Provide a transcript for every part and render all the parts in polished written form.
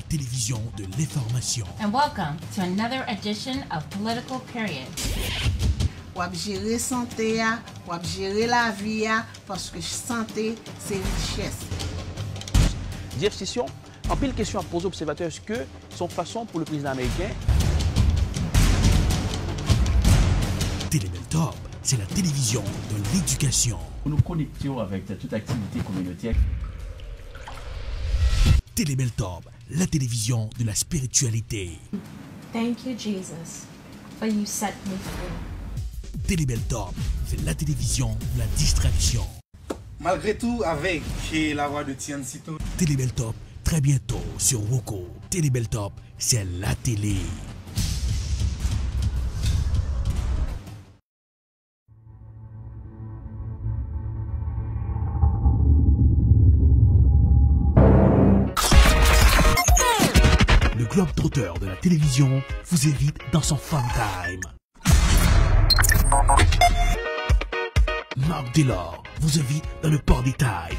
télévision de l'information. And welcome to another edition of Political Period. Wap gérer santé, wap gérer la vie, parce que santé, c'est richesse. Jeff Session, en pile question à poser aux observateurs, est-ce que son façon pour le président américain? Télébeltop, c'est la télévision de l'éducation. Nous connections avec toute activité communautaire. Télébeltop, la télévision de la spiritualité. Thank you, Jesus, for you set me free. Télébeltop, c'est la télévision de la distraction. Malgré tout, avec la voix de Tian Sito. Télébeltop, très bientôt sur Woko. Télébeltop, c'est la télé. Le Globetrotter de la télévision vous invite dans son fun time. Marc Delors vous invite dans le Port des Times.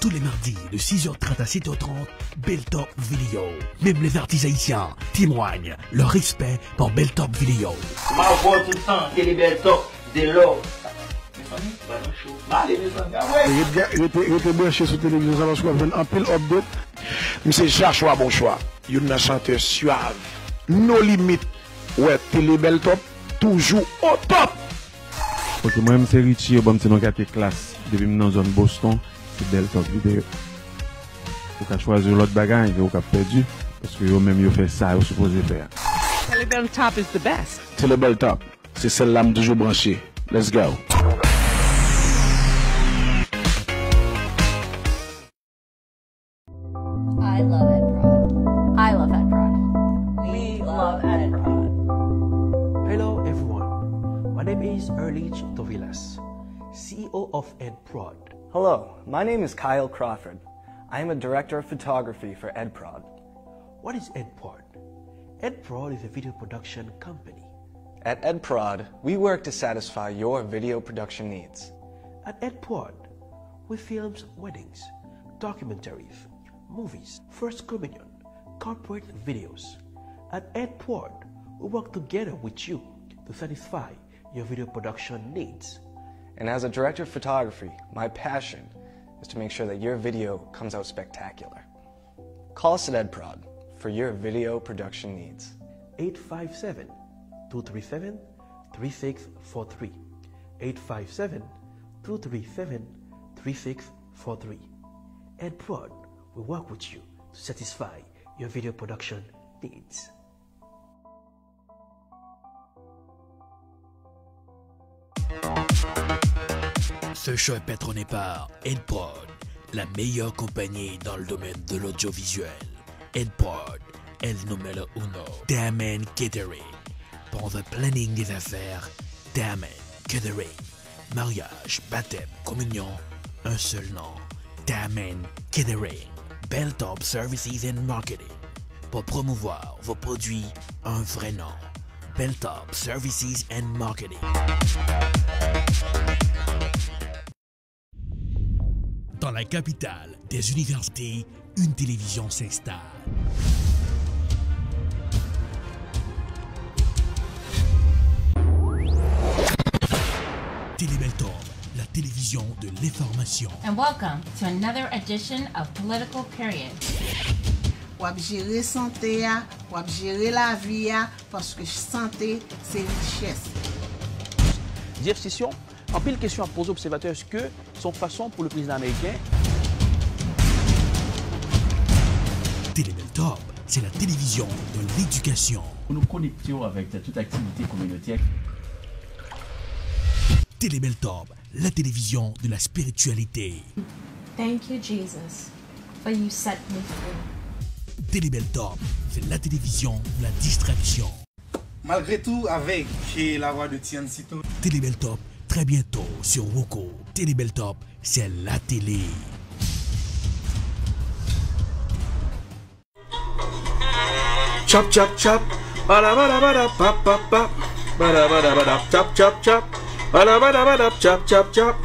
Tous les mardis de 6h30 à 7h30, Beltop Video. Même les artistes haïtiens témoignent leur respect pour Beltop Video. Ma voix tout le temps, Télébeltop, Delors. Je te branché sur télévision, ça va se faire un pile update. C'est Joshua bon choix. Il y a un chanteur suave. Nos limites. Ouais, Télébeltop, toujours au top. Ok, moi-même c'est Richie, bon, c'est dans quatre classes. Depuis dans la zone Boston, c'est Beltop Vidéo. Vous pouvez choisir l'autre bagage, vous pouvez perdu. Parce que vous-même, vous faites ça, vous supposez faire. Télébeltop is the best. Télébeltop, c'est celle-là toujours branchée. Let's go. I love Ed Prod. I love Ed Prod. We love Ed Prod. Hello everyone, my name is Erlich Tovilas, CEO of Ed Prod. Hello, my name is Kyle Crawford. I am a director of photography for Ed Prod. What is Ed Prod? Ed Prod is a video production company. At Ed Prod, we work to satisfy your video production needs. At Ed Prod, we film weddings, documentaries, movies, First Communion, corporate videos. At Ed Prod, we work together with you to satisfy your video production needs. And as a director of photography, my passion is to make sure that your video comes out spectacular. Call us at Ed Prod for your video production needs. 857-237-3643. 857-237-3643. Ed Prod will work with you to satisfy your video production needs. Ce show est patronné par Ed Prod, la meilleure compagnie dans le domaine de l'audiovisuel. Ed Prod, el numéro uno. Damen Catering. Pour le planning des affaires, Damen Catering. Mariage, baptême, communion, un seul nom. Damen Catering. Beltop Services and Marketing. Pour promouvoir vos produits, un vrai nom. Beltop Services and Marketing. Dans la capitale des universités, une télévision s'installe. Télébeltop, la télévision de l'information. And welcome to another edition of Political Period. Wap gérer santé, wap gérer la vie, parce que santé, c'est richesse. Jeff Session, en pile question à poser aux observateurs, est-ce que son façon pour le président américain? Télébeltop, c'est la télévision de l'éducation. Nous connections avec toute activité communautaire. Télébeltop, la télévision de la spiritualité. Thank you, Jesus, for you set me free. Télébeltop, c'est la télévision de la distraction. Malgré tout, avec la voix de Tian Sito. Télébeltop, très bientôt sur Woko. Télébeltop, c'est la télé. Chop chop chop. Bada bada bada pap pap pap. Bada bada bada chop chop chop. Bada bada bada chop chop chop.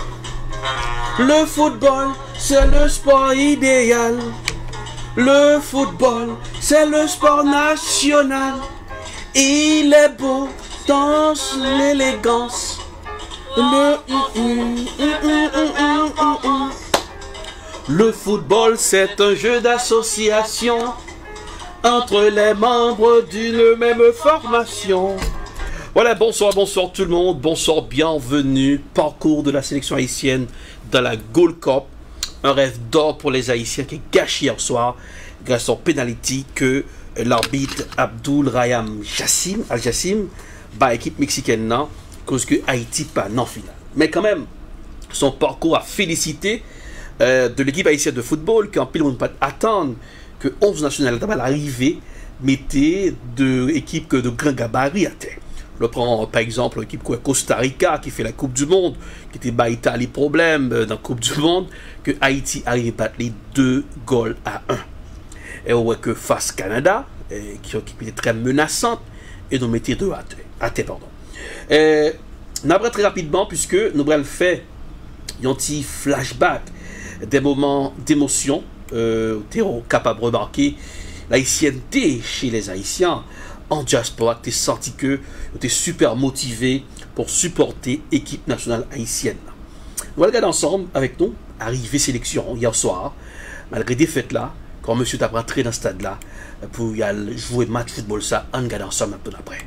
Le football, c'est le sport idéal. Le football, c'est le sport national. Il est beau dans l'élégance. Le football, c'est un jeu d'association entre les membres d'une même formation. Voilà, bonsoir tout le monde, bonsoir, bienvenue. Parcours de la sélection haïtienne dans la Gold Cup. Un rêve d'or pour les Haïtiens qui est gâché hier soir grâce au pénalty que l'arbitre Abdul Rayam Al-Jassim bat l'équipe mexicaine cause que Haïti pas en finale. Mais quand même, son parcours a félicité de l'équipe haïtienne de football qui en pile on ne peut pas attendre que 11 nationales à l'arrivée mettaient de équipes de grand gabarit à terre. On prend par exemple l'équipe Costa Rica qui fait la Coupe du Monde, qui était baïta les problèmes dans la Coupe du Monde, que Haïti arrive à battre les 2 goals à 1. Et on voit que face Canada, qui était très menaçante, et nous mettait 2 à terre. On apprend très rapidement, puisque nous allons faire un petit flashback des moments d'émotion, capable de remarquer l'haïtienneté chez les Haïtiens en diaspora, tu as senti que tu es super motivé pour supporter l'équipe nationale haïtienne. On va regarder ensemble avec nous, arrivée sélection hier soir, malgré des fêtes là, quand monsieur t'a rentré dans ce stade là, pour y aller jouer match football ça, on regarde ensemble un peu après.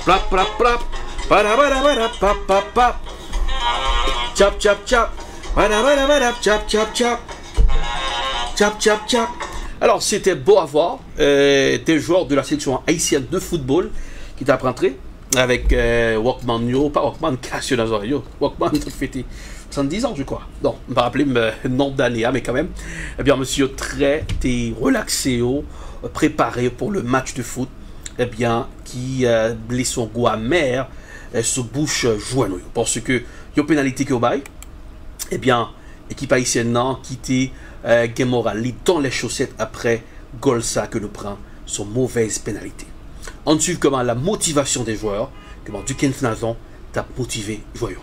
Plap, plap, plap, para, pap, pap, pap, chap, chap, chap, para, chap, chap, chap, chap, chap, chap. Alors, c'était beau à voir des joueurs de la sélection haïtienne de football qui t'a rentré avec Walkman, pas Walkman, Cassio Nazario, Walkman, qui fêté 70 ans, je crois. Non, je ne me rappelle le nombre d'années, mais quand même. Eh bien, monsieur, très relaxé, préparé pour le match de foot. Eh bien, qui laisse son goût amer sous bouche joigneux. Parce que, il y a une pénalité qui est au bail. Eh bien, l'équipe haïtienne n'a quitté Moral dans les chaussettes après Golsa que nous prend son mauvaise pénalité. On suit comment la motivation des joueurs, comment Duquesne Fnazon t'a motivé joyeux.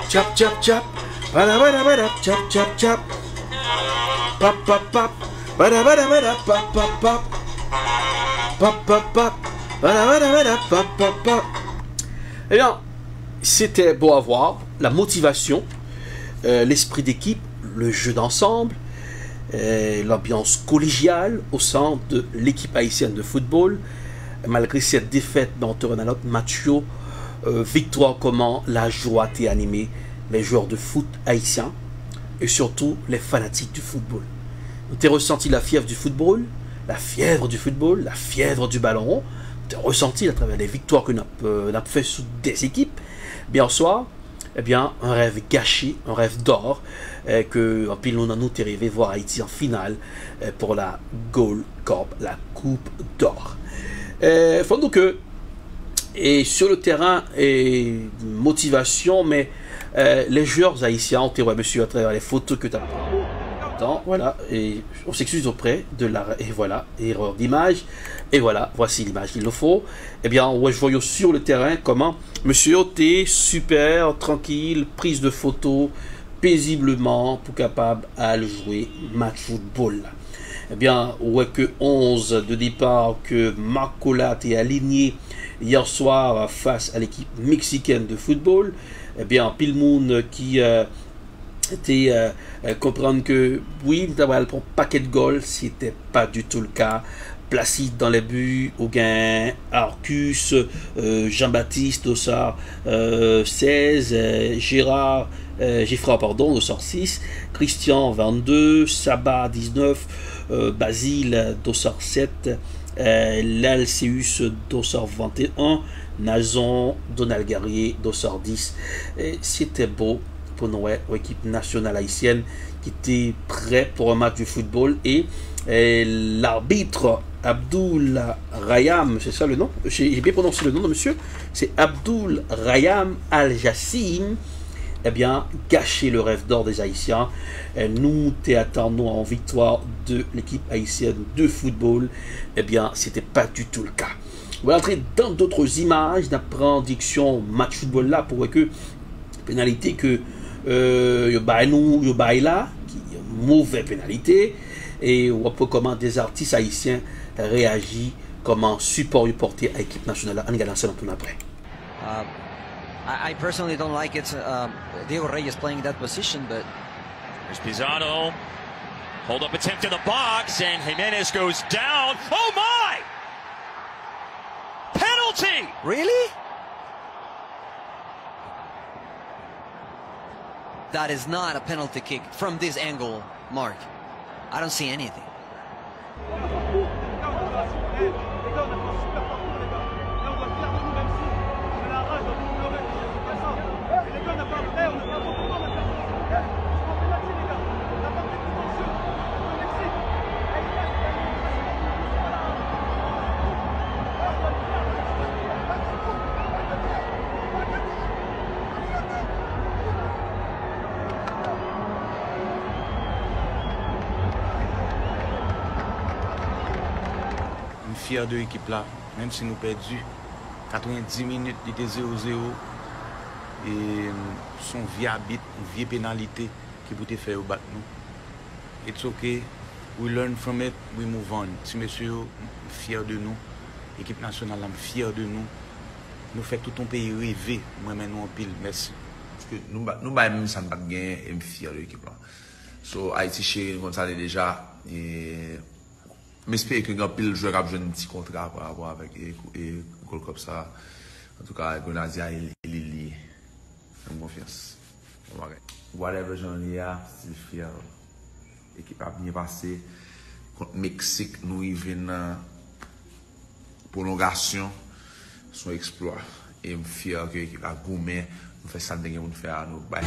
Chap, chap, chap, chap, chap, chap, pap, pap, pap, pap, pap, pap, pap, pap, pap, pap, pap, pap. Eh bien, c'était beau à voir, la motivation, l'esprit d'équipe, le jeu d'ensemble, l'ambiance collégiale au sein de l'équipe haïtienne de football, malgré cette défaite dans notre match, victoire, comment la joie a animé les joueurs de foot haïtiens et surtout les fanatiques du football. Tu as ressenti la fièvre du football, la fièvre du ballon. Tu as ressenti à travers les victoires que nous avons fait sous des équipes. Bien soir, eh bien, un rêve gâché, un rêve d'or, que en pile nous avons arrivé voir Haïti en finale pour la Gold Cup, la Coupe d'Or. Faut donc que et sur le terrain et motivation, mais les joueurs haïtiens ont été, ouais, monsieur, à travers les photos que tu as pris. Voilà, et on s'excuse auprès de la, et voilà, erreur d'image, et voilà, voici l'image, il le faut. Eh bien, ouais, je vois sur le terrain comment monsieur t'es super, tranquille, prise de photos, paisiblement, pour capable à le jouer match football. Eh bien, ouais, que 11 de départ, que Marcola est aligné hier soir face à l'équipe mexicaine de football. Eh bien, pile monde qui c'était comprendre que oui, nous avons un paquet de goals, c'était pas du tout le cas. Placide dans les buts, Auguin, Arcus, Jean-Baptiste, Dossard 16, Gérard, Giffra, pardon, Dossard 6, Christian 22, Sabat 19, Basile, Dossard 7, l'Alceus, Dossard 21, Nazon, Donald Guerrier, Dossard 10. C'était beau pour nous, l'équipe nationale haïtienne qui était prêt pour un match de football et l'arbitre Abdoul Rayam, c'est ça le nom? J'ai bien prononcé le nom de monsieur, c'est Abdoul Rayam Al-Jassim, eh bien, gâcher le rêve d'or des Haïtiens. Nous attendons en victoire de l'équipe haïtienne de football, eh bien, c'était pas du tout le cas. On va entrer dans d'autres images d'apprendre match football là pour que pénalité que là, mauvaise pénalité. Et on voit comment des artistes haïtiens réagissent, comment support porté à l'équipe nationale en regardant ça dans après. I personally don't like it. Diego Reyes playing that position, but there's Pizarro. Hold up attempt in the box, and Jimenez goes down. Oh my! Penalty! Really? That is not a penalty kick from this angle, Mark. I don't see anything. Fier de l'équipe là, même si nous perdu 90 minutes, il était 0-0 et son vieux habit, une vieille pénalité qui peut faire au battre nous. It's okay, we learn from it, we move on. Si monsieur fier de nous, l'équipe nationale est fière de nous, nous fait tout ton pays rêver, moi maintenant en pile, merci. Parce que nous même ça ne pas gagner et fier de l'équipe là. So Haïti chez comme ça déjà et j'espère que grand pile joueur a joué un petit contrat par rapport avec et comme ça. En tout cas, Gonadia et Lili, j'ai confiance. Whatever j'en ai, c'est fier. L'équipe a bien passé. Contre Mexique, nous y venons prolongation, son exploit. Et je suis fier que l'équipe a gourmet, nous fait ça de nous faire à nous. Bye.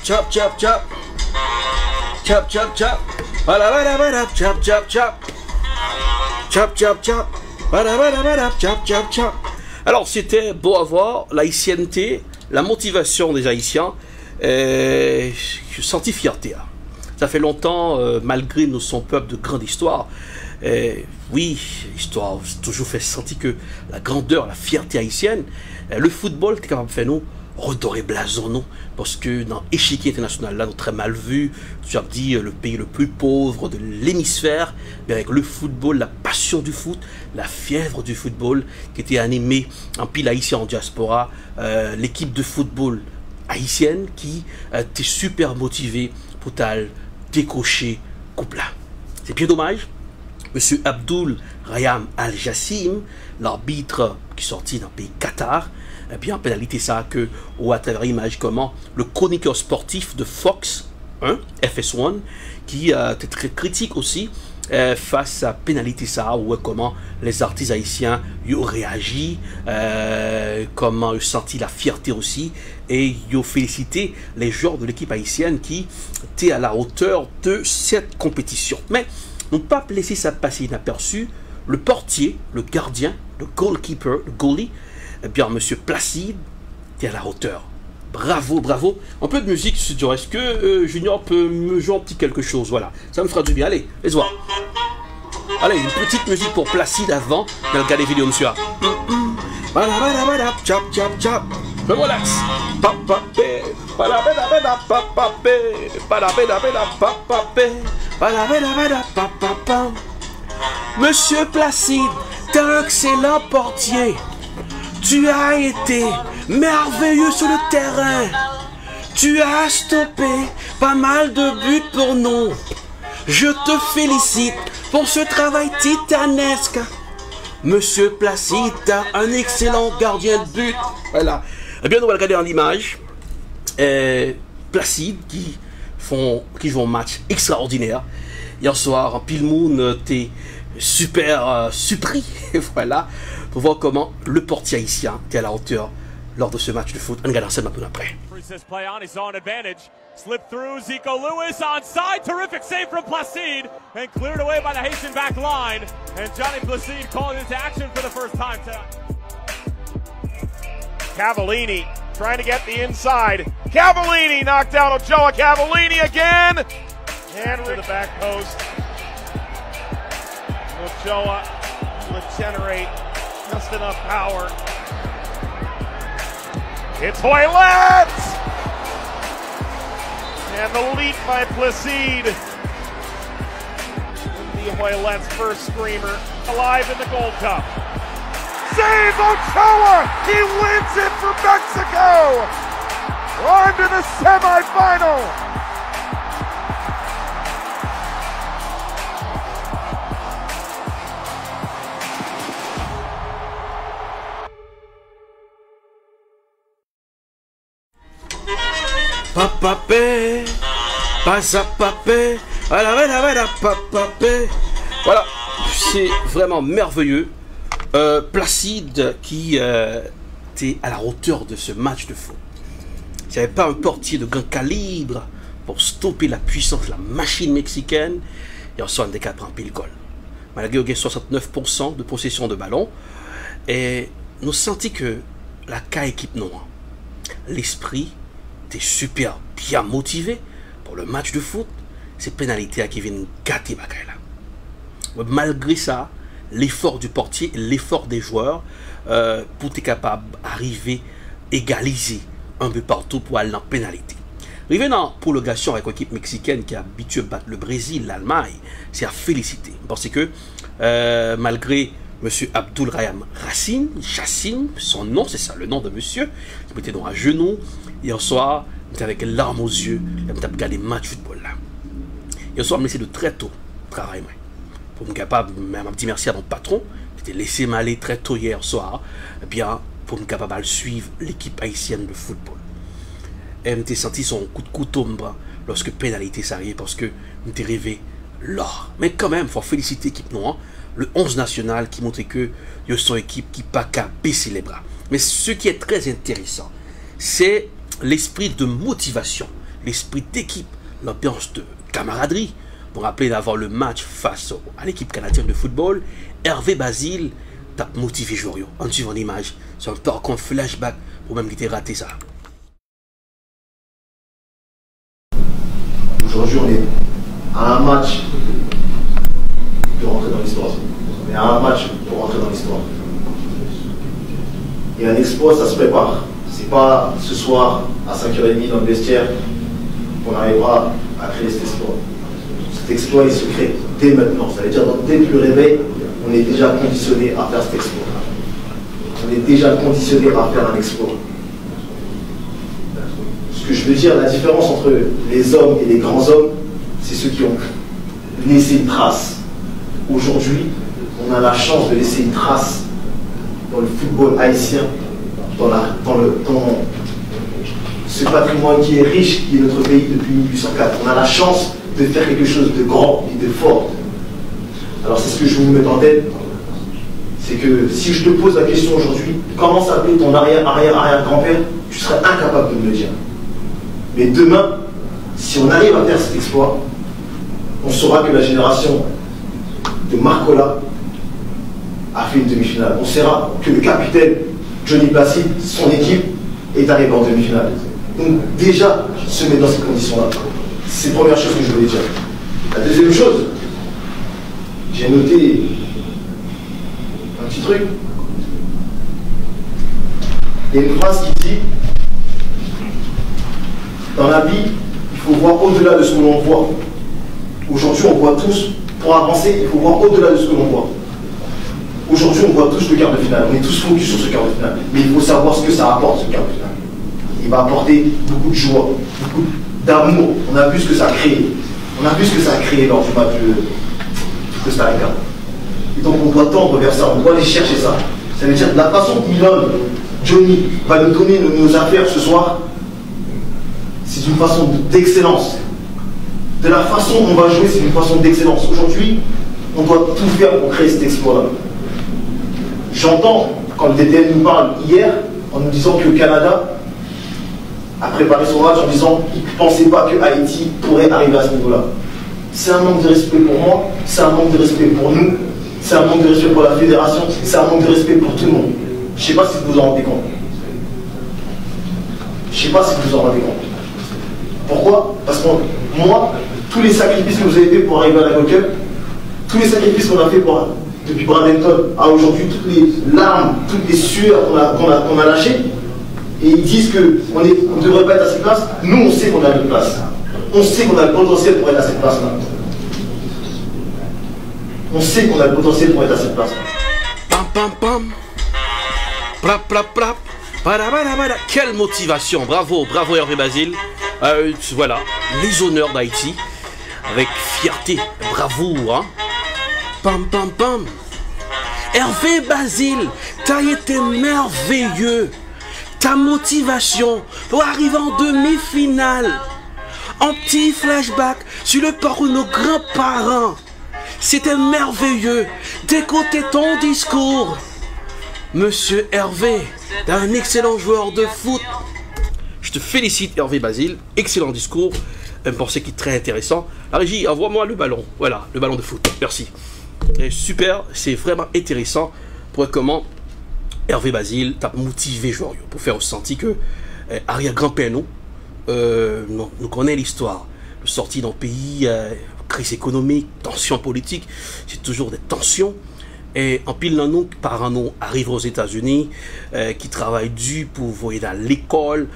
Chop, chop, chop. Chop, chop, chop. Chop, chop, chop. Chop, chop, chop. Chop, chop, chop. Alors, c'était beau à voir, l'haïtienneté, la motivation des Haïtiens. J'ai senti fierté. Ça fait longtemps, malgré nous son peuple de grande histoire. Oui, l'histoire a toujours fait sentir que la grandeur, la fierté haïtienne, le football était capable de faire nous redorer blason nous, parce que dans l'échiquier international là, nous très mal vu, tu as dit le pays le plus pauvre de l'hémisphère, mais avec le football, la passion du foot, la fièvre du football, qui était animée en pile haïtien en diaspora, l'équipe de football haïtienne qui était super motivée pour décrocher coupe là. C'est bien dommage. Monsieur Abdoul Rayam Al-Jassim, l'arbitre qui sortit dans le pays Qatar, eh bien, pénalité ça que, ou à travers l'image, comment le chroniqueur sportif de Fox, FS1, qui était très critique aussi face à pénalité ça, ou comment les artistes haïtiens y ont réagi, comment ils ont senti la fierté aussi, et ils ont félicité les joueurs de l'équipe haïtienne qui étaient à la hauteur de cette compétition. Mais ne pas laisser ça passer inaperçu, le portier, le gardien, le goalkeeper, le goalie, eh bien monsieur Placide était à la hauteur. Bravo, bravo. Un peu de musique, studio. Est-ce que Junior peut me jouer un petit quelque chose? Voilà, ça me fera du bien. Allez, laisse voir. Allez, une petite musique pour Placide avant de regarder les vidéos, monsieur. Chap, chap, chap. Je me relaxe. Monsieur Placide, t'es un excellent portier. Tu as été merveilleux sur le terrain. Tu as stoppé pas mal de buts pour nous. Je te félicite pour ce travail titanesque. Monsieur Placide, un excellent gardien de but. Voilà. Eh bien, on va regarder en image. Placide qui jouent un match extraordinaire. Hier soir, en pile moon, t'es super surpris. Voilà. Pour voir comment le portier haïtien était à la hauteur lors de ce match de foot. On regarde ça maintenant après. Play on his own advantage. Slip through Zico Lewis onside. Terrific save from Placide and cleared away by the Haitian back line. And Johnny Placide called into action for the first time tonight. Cavallini trying to get the inside. Cavallini knocked out Ochoa. Cavallini again. And to the back post. Ochoa will generate just enough power. It's Hoylett! And the leap by Placide. The Hoylett's first screamer alive in the Gold Cup. Save Ochoa! He wins it for Mexico! On to the semifinal! Papapé, pasapapé, papapé. Voilà, c'est vraiment merveilleux. Placide qui était à la hauteur de ce match de foot. Il n'y avait pas un portier de grand calibre pour stopper la puissance de la machine mexicaine. Et on sort un décapé en pile col. Malgré 69% de possession de ballon. Et nous sentons que la K-équipe noire, l'esprit était super bien motivé pour le match de foot. C'est pénalité qui viennent gâter Bakaila. Malgré ça, l'effort du portier, l'effort des joueurs pour être capable d'arriver égaliser un peu partout pour aller en pénalité. Revenant pour prolongation avec l'équipe mexicaine qui est habituée à battre le Brésil, l'Allemagne, c'est à féliciter. Parce que malgré M. Abdul Rahim Chassim, son nom, c'est ça, le nom de monsieur, qui était donc à genoux, hier soir, il était avec larmes aux yeux, il a regardé le match de football là. Hier soir, je me suis de très tôt travailler. Pour me capable, même un petit merci à mon patron, qui était laissé m'aller très tôt hier soir, eh bien, pour me capable de suivre l'équipe haïtienne de football. Et je senti son coup de couteau lorsque pénalité s'arrivait parce que je rêvé l'or. Mais quand même, il faut féliciter l'équipe noire, le 11 national qui montre que il y a son équipe qui n'a pas qu'à baisser les bras. Mais ce qui est très intéressant, c'est l'esprit de motivation, l'esprit d'équipe, l'ambiance de camaraderie. Pour rappeler d'avoir le match face à l'équipe canadienne de football, Hervé Basile t'a motivé Jorio. En suivant l'image, c'est un peu comme flashback pour même qu'il ait raté ça. Aujourd'hui, on est à un match de rentrer dans l'histoire. On est à un match pour rentrer dans l'histoire. Et un exploit, ça se prépare. C'est pas ce soir à 5h30 dans le vestiaire qu'on arrivera à créer cet exploit. Cet exploit, il se crée dès maintenant. Ça veut dire dès le réveil, on est déjà conditionné à faire cet exploit. On est déjà conditionné à faire un exploit. Ce que je veux dire, la différence entre les hommes et les grands hommes, c'est ceux qui ont laissé une trace. Aujourd'hui, on a la chance de laisser une trace dans le football haïtien, dans ce patrimoine qui est riche, qui est notre pays depuis 1804. On a la chance de faire quelque chose de grand et de fort. Alors c'est ce que je veux vous mettre en tête. C'est que si je te pose la question aujourd'hui, comment s'appelait ton arrière-grand-père, tu serais incapable de me le dire. Mais demain, si on arrive à faire cet exploit, on saura que la génération de Marcola a fait une demi-finale. On saura que le capitaine Johnny Placide, son équipe, est arrivé en demi-finale. Donc déjà, se mettre dans ces conditions-là. C'est la première chose que je voulais dire. La deuxième chose, j'ai noté un petit truc. Il y a une phrase qui dit, dans la vie, il faut voir au-delà de ce que l'on voit. Aujourd'hui, on voit tous, pour avancer, il faut voir au-delà de ce que l'on voit. Aujourd'hui, on voit tous le quart de finale. On est tous focus sur ce quart de finale. Mais il faut savoir ce que ça apporte, ce quart de finale. Il va apporter beaucoup de joie, beaucoup d'amour. On a vu ce que ça a créé. On a vu ce que ça a créé lors du match de Costa Rica. Et donc, on doit tendre vers ça. On doit aller chercher ça. Ça veut dire de la façon dont Johnny va nous donner nos affaires ce soir, c'est une façon d'excellence. De la façon dont on va jouer, c'est une façon d'excellence. Aujourd'hui, on doit tout faire pour créer cet exploit-là. J'entends, quand le DTN nous parle hier, en nous disant que le Canada a préparé son match en disant qu'il ne pensait pas que Haïti pourrait arriver à ce niveau-là. C'est un manque de respect pour moi, c'est un manque de respect pour nous, c'est un manque de respect pour la fédération, c'est un manque de respect pour tout le monde. Je ne sais pas si vous vous en rendez compte. Je ne sais pas si vous vous en rendez compte. Pourquoi? Parce que moi, tous les sacrifices que vous avez fait pour arriver à la Gold Cup, tous les sacrifices qu'on a fait depuis Bradenton à aujourd'hui, toutes les larmes, toutes les sueurs qu'on a lâchées, et ils disent qu'on ne devrait pas être à cette place, nous on sait qu'on a notre place. On sait qu'on a le potentiel pour être à cette place-là. On sait qu'on a le potentiel pour être à cette place-là. Pam pam pam. Plap plap plap. Badabadabada. Quelle motivation. Bravo, bravo Hervé Basile. Voilà, les honneurs d'Haïti. Avec fierté, bravoure, hein. Pam pam pam. Hervé Basile, t'as été merveilleux. Ta motivation pour arriver en demi-finale. Un petit flashback sur le parcours de nos grands-parents. C'était merveilleux d'écouter ton discours. Monsieur Hervé, t'es un excellent joueur de foot. Je te félicite Hervé Basile, excellent discours. Un pensée qui est très intéressant. La régie, envoie-moi le ballon. Voilà, le ballon de foot. Merci. Et super, c'est vraiment intéressant pour comment Hervé Basile t'a motivé joueur pour faire ressentir que arrière-grand-père nous connaît l'histoire. Le sorti d'un pays, crise économique, tension politique, c'est toujours des tensions. Et en pile nous, parents nous arrivent aux États-Unis, qui travaillent dur pour voyer à l'école,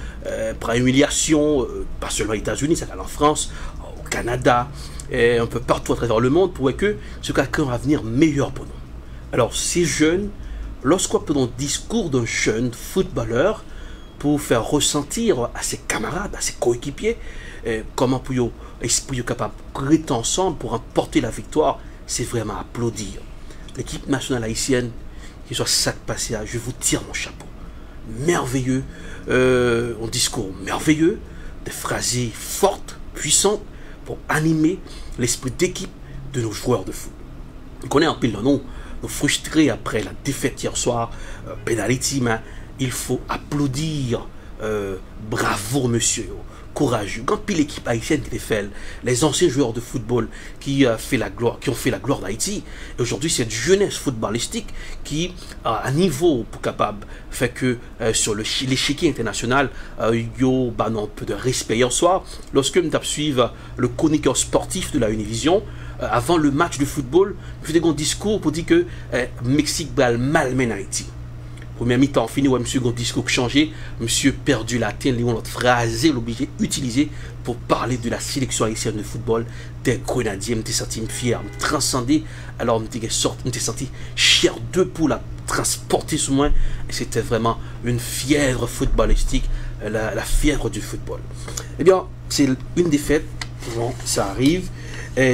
pour humiliation, pas seulement aux États-Unis, ça va en France, au Canada, et un peu partout à travers le monde, pour que ce quelqu'un un avenir meilleur pour nous. Alors ces jeunes, lorsqu'on peut un discours d'un jeune footballeur pour faire ressentir à ses camarades, à ses coéquipiers, comment pour eux capable de rester ensemble pour emporter la victoire, c'est vraiment à applaudir. L'équipe nationale haïtienne, qui soit ça passé, je vous tire mon chapeau. Merveilleux, un discours merveilleux, des phrases fortes, puissantes, pour animer l'esprit d'équipe de nos joueurs de foot. On connaît un peu le nom. Nous frustrés après la défaite hier soir, penalty, mais il faut applaudir, bravo monsieur, courageux. Quand puis l'équipe haïtienne qui fait, les anciens joueurs de football qui ont fait la gloire d'Haïti, et aujourd'hui cette jeunesse footballistique qui à niveau pour capable fait que sur l'échiquier international, il y a un peu de respect hier soir, lorsque nous suivons le chroniqueur sportif de la Univision. Avant le match de football, je faisais un discours pour dire que Mexique va malmène Haïti. Première mi-temps, fini, ouais, monsieur, un discours changé, monsieur perdu la tête, notre phrase, l'obligé d'utiliser pour parler de la sélection haïtienne de football des Grenadiers. Je me suis senti fier, me transcendé, alors je me suis senti chair de poule à transporter sur moi. Et c'était vraiment une fièvre footballistique, la fièvre du football. Eh bien, c'est une défaite, bon, ça arrive.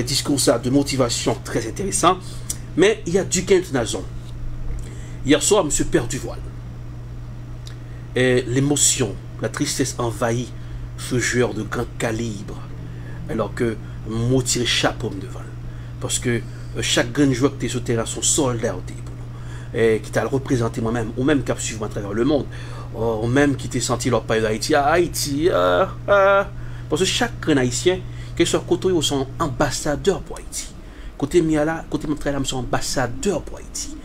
Discours ça de motivation très intéressant, mais il y a du Nazon. Hier soir, monsieur perd du voile. Et l'émotion, la tristesse envahit ce joueur de grand calibre, alors que moi tire chapeau devant. Parce que chaque grand joueur qui était sur le terrain, son soldat pour nous. Et qui t'a représenté moi-même, ou même qui a suivi à travers le monde, ou même qui t'a senti leur pays d'Haïti, parce que chaque grand haïtien, quel soit côté ou son ambassadeur pour Haïti. Côté Miala, côté Montréal, sont ambassadeurs pour Haïti.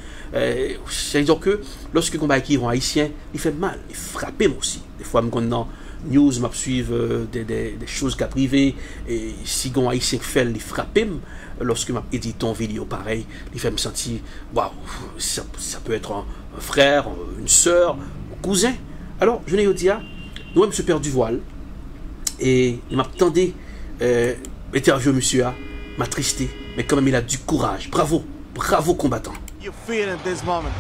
C'est-à-dire que lorsque on va écrire en haïtien, il fait mal, il frappe aussi. Des fois, je suis dans news, je suis des choses qui sont privées, et si un haïtien fait, il frappe. Lorsque je édite une vidéo pareil, il fait me sentir, waouh, ça peut être un frère, une soeur, un cousin. Alors, je n'ai dit, nous-mêmes, je perds du voile, et il m'attendait, interview monsieur, m'a tristé, mais quand même, il a du courage. Bravo, bravo combattant. You feel at this moment?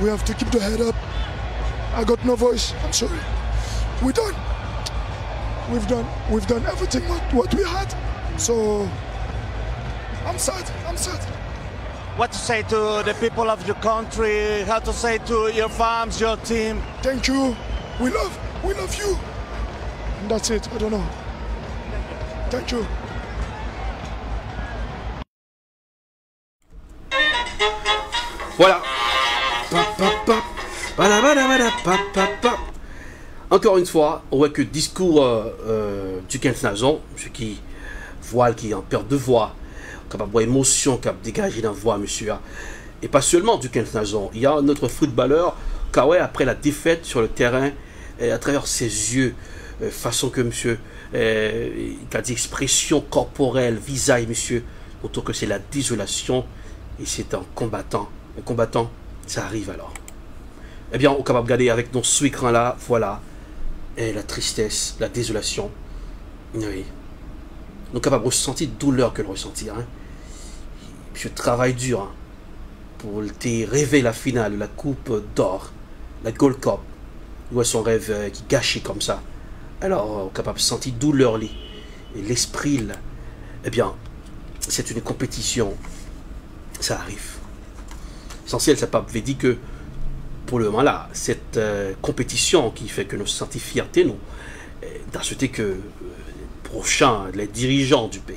We have to keep the head up. I got no voice. I'm sorry. We're done. We've done everything what we had. So I'm sad. I'm sad. What to say to the people of your country? How to say to your fans, your team? Thank you. We love you. And that's it. I don't know. Thank you. Voilà. Encore une fois, on voit que le discours du 15 Nazon, ce qui voile, qui en perte de voix, capable d'émotion, capable de dégager dans la voix, monsieur. Et pas seulement du 15 Nazon. Il y a notre footballeur, Kawé, après la défaite sur le terrain, à travers ses yeux, façon que monsieur, il a dit expression corporelle, visage, monsieur, autour que c'est la désolation, et c'est un combattant. Un combattant, ça arrive alors. Eh bien, on est capable de regarder avec nos sous-écrans là, voilà, et la tristesse, la désolation. Oui. On est capable de ressentir douleur que le ressentir. Hein. Je travaille dur hein, pour te rêver la finale, la coupe d'or, la Gold Cup. Il voit son rêve qui gâché comme ça. Alors, on est capable de sentir douleur, l'esprit. Eh bien, c'est une compétition. Ça arrive. Essentiel, ça veut dire que pour le moment là, cette compétition qui fait que nous sentons fierté, nous, dans ce que prochain, les dirigeants du pays,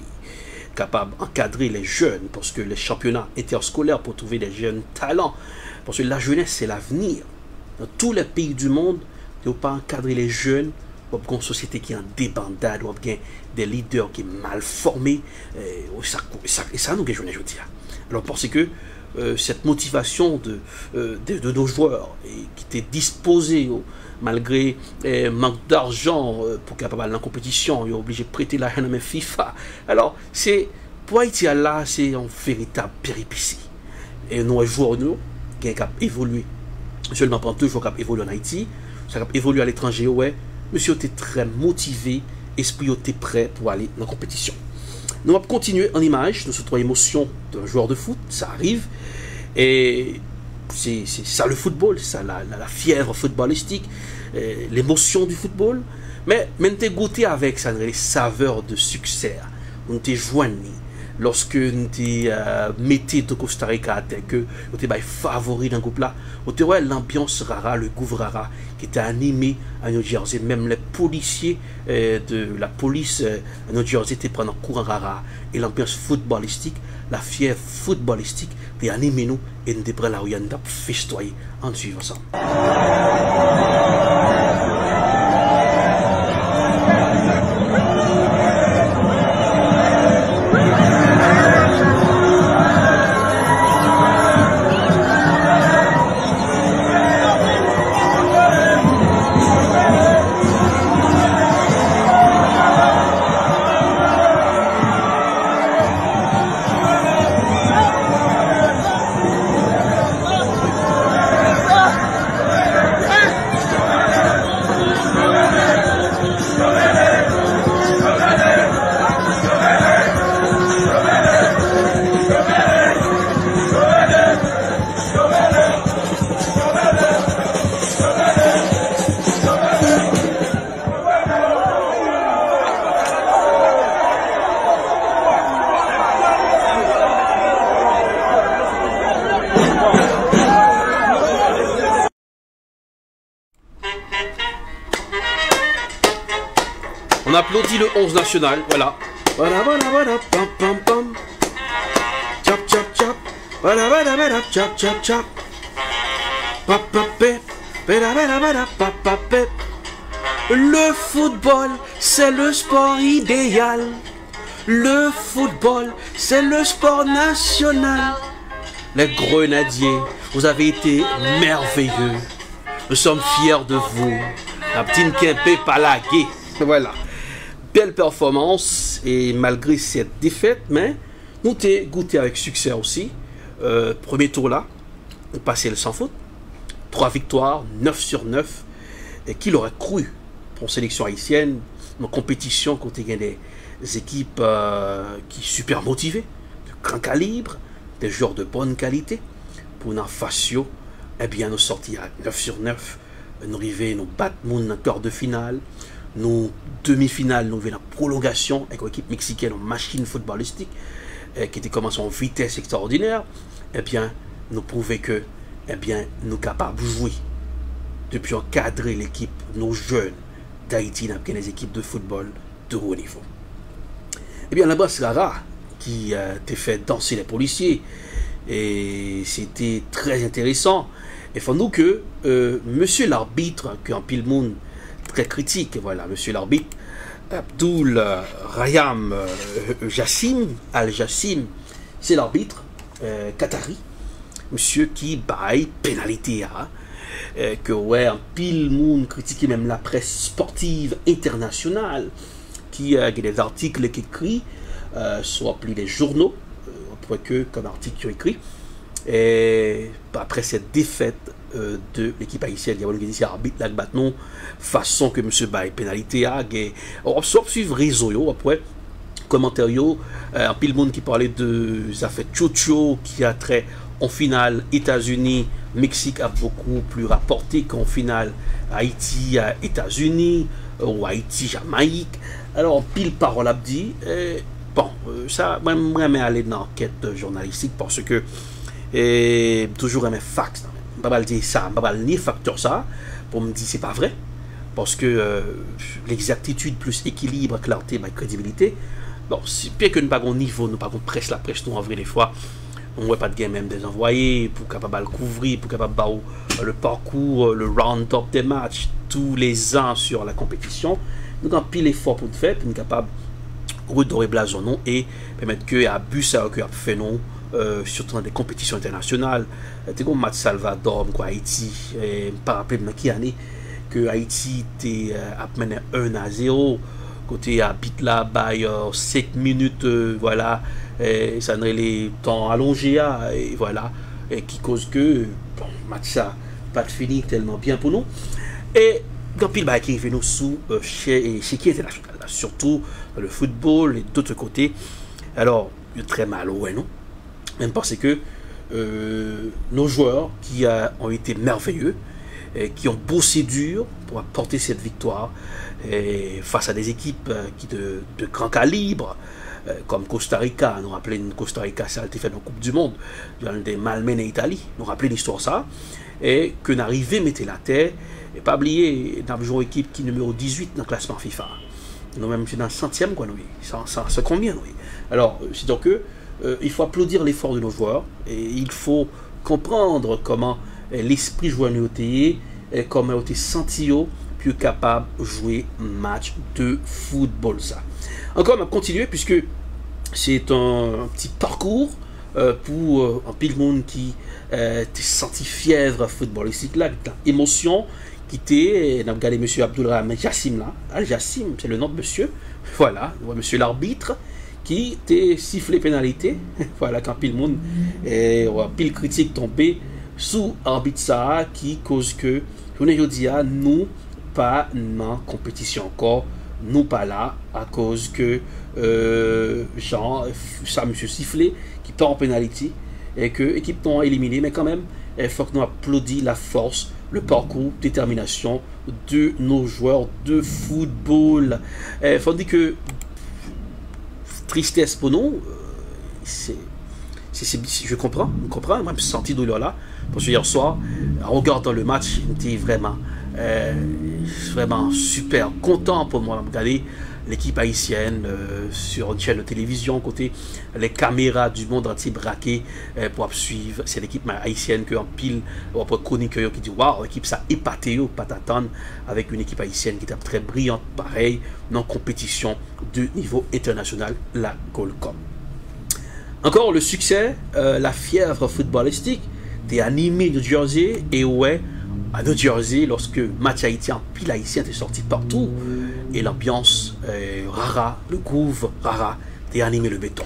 capables d'encadrer les jeunes, parce que les championnats interscolaires pour trouver des jeunes talents, parce que la jeunesse c'est l'avenir. Dans tous les pays du monde, il ne faut pas encadrer les jeunes, il y a une société qui est en débandade, il y a des leaders qui sont mal formés, et ça nous gagne aujourd'hui. Alors parce que cette motivation de nos joueurs qui étaient disposés malgré manque d'argent pour capable la compétition, ils sont obligés de prêter la haine à FIFA. Alors c'est pour Haïti là, c'est une véritable péripétie. Et nos joueurs nous qui ont évolué seulement pendant 2 jours qui ont évolué en Haïti, ça a évolué à l'étranger, ouais, monsieur était très motivé, esprit était prêt pour aller dans la compétition. Nous allons continuer en image, nous sommes émotion d'un joueur de foot, ça arrive, et c'est ça le football, c'est ça la fièvre footballistique, l'émotion du football, mais nous avons goûté avec ça, les saveurs de succès, nous avons joigné, lorsque nous avons mis de Costa Rica à terre, que nous avons favori dans le groupe là, nous avons l'ambiance rara, le goût rara, qui était animé à New Jersey, même les policiers de la police à New Jersey étaient pris en courant rara, et l'ambiance footballistique, la fièvre footballistique, était animé nous, et nous avons là où nous avons festoyé en suivant ça. On applaudit le 11 national, voilà. Voilà, voilà, voilà, pam, pam, pam. Chap, chap, chap. Le football, c'est le sport idéal. Le football, c'est le sport national. Les Grenadiers, vous avez été merveilleux. Nous sommes fiers de vous. La petite Kempé Palagué. Voilà. Belle performance. Et malgré cette défaite, mais nous t'ai goûté avec succès aussi. Premier tour là, on passait le sans faute. 3 victoires, 9 sur 9. Et qui l'aurait cru pour une sélection haïtienne, en compétition contre des équipes qui sont super motivées, de grand calibre, des joueurs de bonne qualité. Pour une facio, eh bien, nous sortis à 9 sur 9. Nous arrivons, nous battons en quart de finale. Nous, demi-finale, nous venons en prolongation avec l'équipe mexicaine en machine footballistique qui était commencé en vitesse extraordinaire. Eh bien, nous prouvons que eh bien, nous sommes capables de jouer. Depuis encadrer l'équipe, nos jeunes d'Haïti, dans les équipes de football de haut niveau. Eh bien, là-bas, c'est Lara qui t'a fait danser les policiers. Et c'était très intéressant. Il faut nous que monsieur l'arbitre, qui en pile monde très critique, voilà, monsieur l'arbitre, Abdul Rayam Jassim, Al-Jassim, c'est l'arbitre qatari, monsieur qui baille pénalité que ouais, un pile monde critiqué même la presse sportive internationale qui a des articles qui écrits, soit appelés les journaux, après que comme article qui ont écrit, et après cette défaite de l'équipe haïtienne, il y a un arbitre là maintenant façon que monsieur baille pénalité on soit suivre réseau après commentaire un pile monde qui parlait de ça fait Chocho qui a trait en finale États-Unis Mexique a beaucoup plus rapporté qu'en finale Haïti à États-Unis ou Haïti Jamaïque. Alors pile parole a dit bon ça moi aller dans l'enquête journalistique parce que toujours un fax pas mal dire ça pas mal ni facteur ça pour me dire c'est pas vrai parce que l'exactitude plus équilibre clarté crédibilité bon c'est pire que nous pas au niveau nous pas presse la presse nous en vrai des fois on ne voit pas de game même des envoyés pour capable couvrir pour capable le parcours le round-up des matchs tous les ans sur la compétition nous avons pile effort pour le faire pour nous capable redorer blason non et permettre que à but ça que a fait non surtout dans des compétitions internationales tu comme match Salvador quoi Haïti par rappel dans qui année que Haïti était à mener 1-0 côté habite là by 7 minutes voilà et ça ne les temps allongé et voilà et qui cause que bon match ça pas fini tellement bien pour nous et quand pile bah qui nous sous chez qui international surtout dans le football et d'autres côtés alors il est très mal ouais non même parce que nos joueurs qui ont été merveilleux et qui ont bossé dur pour apporter cette victoire et face à des équipes qui de grand calibre comme Costa Rica, nous rappelons Costa Rica ça a été fait dans la Coupe du Monde dans des Malmen et Italie, nous rappelons l'histoire ça et que n'arrivait mettre la terre et pas oublier dans une équipe qui numéro 18 dans le classement FIFA nous même c'est dans le centième quoi nous c'est combien nous alors c'est donc que il faut applaudir l'effort de nos joueurs et il faut comprendre comment l'esprit joueur et comment il a été senti plus capable de jouer match de football ça. Encore on va continuer puisque c'est un petit parcours pour un pile monde qui t'es senti fièvre footballistique là, émotion qui était on a regardé monsieur Abdoulrahman Jassim là, Al-Jassim c'est le nom de monsieur, voilà, monsieur l'arbitre qui était sifflé pénalité, voilà quand pile monde et pile critique tombé sous arbitre ça qui cause que je dis à nous pas en compétition encore nous pas là à cause que genre ça monsieur sifflé qui part en pénalité et que l'équipe t'ont éliminé mais quand même il faut que nous applaudissions la force le parcours détermination de nos joueurs de football il faut dire que tristesse pour nous je comprends moi je me senti douleur là parce que hier soir en regardant le match j'étais vraiment super content pour moi regarder l'équipe haïtienne sur une chaîne de télévision, côté les caméras du monde entier braquées pour suivre. C'est l'équipe haïtienne qui en pile, après chroniqueur qui dit waouh, l'équipe ça épaté, pas t'attendre avec une équipe haïtienne qui est très brillante, pareil, dans compétition de niveau international, la Gold Cup. Encore le succès, la fièvre footballistique, t'es animé de Jersey et ouais, à New Jersey, lorsque match haïtien, pile haïtien est sorti partout et l'ambiance rara, le groove rara, t'es animé le béton.